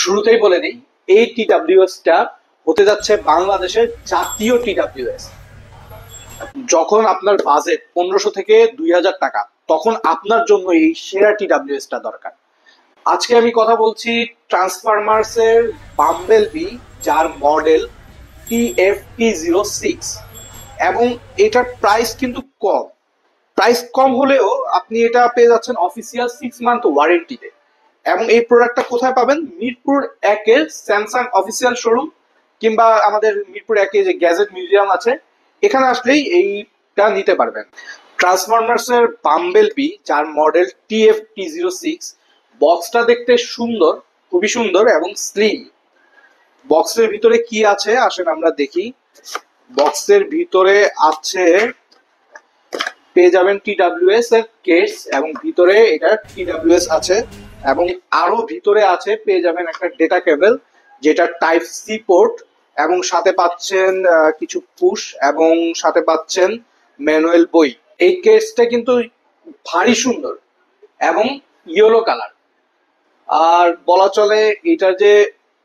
শুরুতেই বলে দিই, এই টিডাব্লিউএসটা হতে যাচ্ছে বাংলাদেশের জাতীয় টিডাব্লিউএস। যখন আপনার বাজেট 1500 থেকে 2000 টাকা, তখন আপনার জন্য এই সেরা টিডাব্লিউএসটা দরকার। আজকে আমি কথা বলছি ট্রান্সফরমার্স এর বাম্বেল বি, যার মডেল TFT06, এবং এটার প্রাইস কিন্তু কম। প্রাইস কম হলেও আপনি এটা পেয়ে যাচ্ছেন অফিসিয়াল 6 মান্থ ওয়ারেন্টিতে। এবং এই প্রোডাক্টটা কোথায় পাবেন? মিরপুর 1-এর স্যামসাং অফিসিয়াল শোরুম, কিংবা আমাদের মিরপুর 1-এ যে গ্যাজেট মিউজিয়াম আছে, এখানে আসলেই এইটা নিতে পারবেন। ট্রান্সফরমার্স এর বাম্বেল বি, যার মডেল TFT06, বক্সটা দেখতে সুন্দর, খুবই সুন্দর এবং স্লিম। বক্সের ভিতরে কি আছে আসেন আমরা দেখি। বক্সের ভিতরে আছে, পেয়ে যাবেন টিডাব্লিউএস এর কেস, এবং ভিতরে এটা টিডাব্লিউএস আছে, এবং আরো ভিতরে আছে পেয়ে যাবেন একটা ডেটা কেবল, যেটা টাইপ সি পোর্ট, এবং সাথে পাচ্ছেন কিছু পুশ, এবং সাথে পাচ্ছেন ম্যানুয়াল বই। এই কেসটা কিন্তু ভারী সুন্দর এবং ইয়েলো কালার। আর বলা চলে এটা যে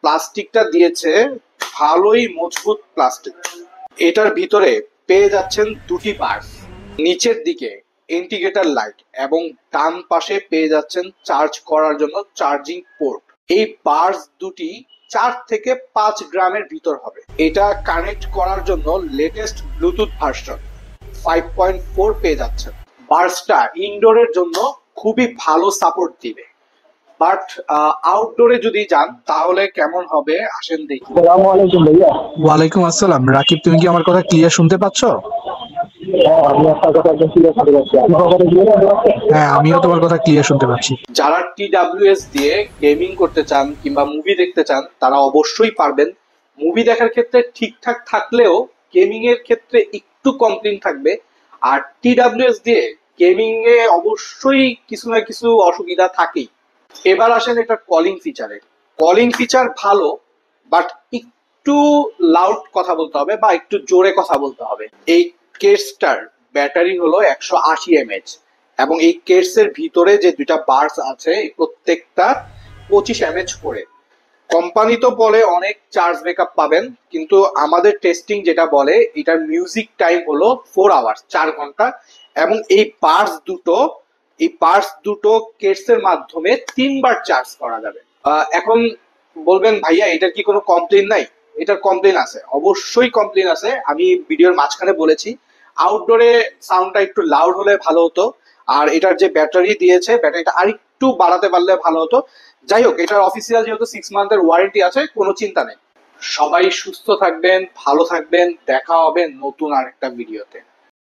প্লাস্টিকটা দিয়েছে, ভালোই মজবুত প্লাস্টিক। এটার ভিতরে পেয়ে যাচ্ছেন দুটি পার্টস, নিচের দিকে ইন্ডিকেটর লাইট, এবং ডান পাশে পেয়ে যাচ্ছেন চার্জ করার জন্য চার্জিং পোর্ট। এই পার্টস দুটি 4 থেকে 5 গ্রামের ভিতর হবে। এটা কানেক্ট করার জন্য লেটেস্ট ব্লুটুথ ভার্সন 5.4 পেয়ে যাচ্ছেন। বার্সটা ইনডোরের জন্য খুবই ভালো সাপোর্ট দিবে, বাট আউটডোরে যদি যান তাহলে কেমন হবে আসেন দেখি। ওয়ালাইকুম আসসালাম। রাকিব, তুমি কি আমার কথা ক্লিয়ার শুনতে পাচ্ছ? হ্যাঁ, আমিও তোমার কথা ক্লিয়ার শুনতে পাচ্ছি। যারা টিডাব্লিউএস দিয়ে গেমিং করতে চান কিংবা মুভি দেখতে চান, তারা অবশ্যই পারবেন। মুভি দেখার ক্ষেত্রে ঠিকঠাক থাকলেও গেমিং এর ক্ষেত্রে একটু কমপ্লেইন থাকবে। আর টিডাব্লিউএস দিয়ে গেমিং এ অবশ্যই কিছু না কিছু অসুবিধা থাকেই। এবার আসেন এটা কলিং ফিচারে। কলিং ফিচার ভালো, বাট একটু লাউড কথা বলতে হবে বা একটু জোরে কথা বলতে হবে। এই কেসটার ব্যাটারি হলো 180 mAh, এবং এই কেসের ভিতরে যে দুইটা বার্স আছে, প্রত্যেকটা 25 mAh করে। কোম্পানি তো বলে অনেক চার্জ ব্যাকআপ পাবেন, কিন্তু আমাদের টেস্টিং যেটা বলে এটার মিউজিক টাইম হলো 4 আওয়ার্স, 4 ঘন্টা। এবং এই পার্টস দুটো কেসের মাধ্যমে 3 বার চার্জ করা যাবে। এখন বলবেন ভাইয়া এটার কি কোনো কমপ্লেইন নাই? এটার কমপ্লেইন আছে, অবশ্যই কমপ্লেইন আছে। আমি ভিডিওর মাঝখানে বলেছি আউটডোরে সাউন্ডটা একটু লাউড হলে ভালো হতো, আর এটার যে ব্যাটারি দিয়েছে, ব্যাটারিটা আরেকটু বাড়াতে পারলে ভালো হতো। যাই হোক, এটার অফিসিয়াল যেহেতু 6 মান্থের ওয়ারেন্টি আছে, কোনো চিন্তা নেই। সবাই সুস্থ থাকবেন, ভালো থাকবেন, দেখা হবে নতুন আরেকটা ভিডিওতে।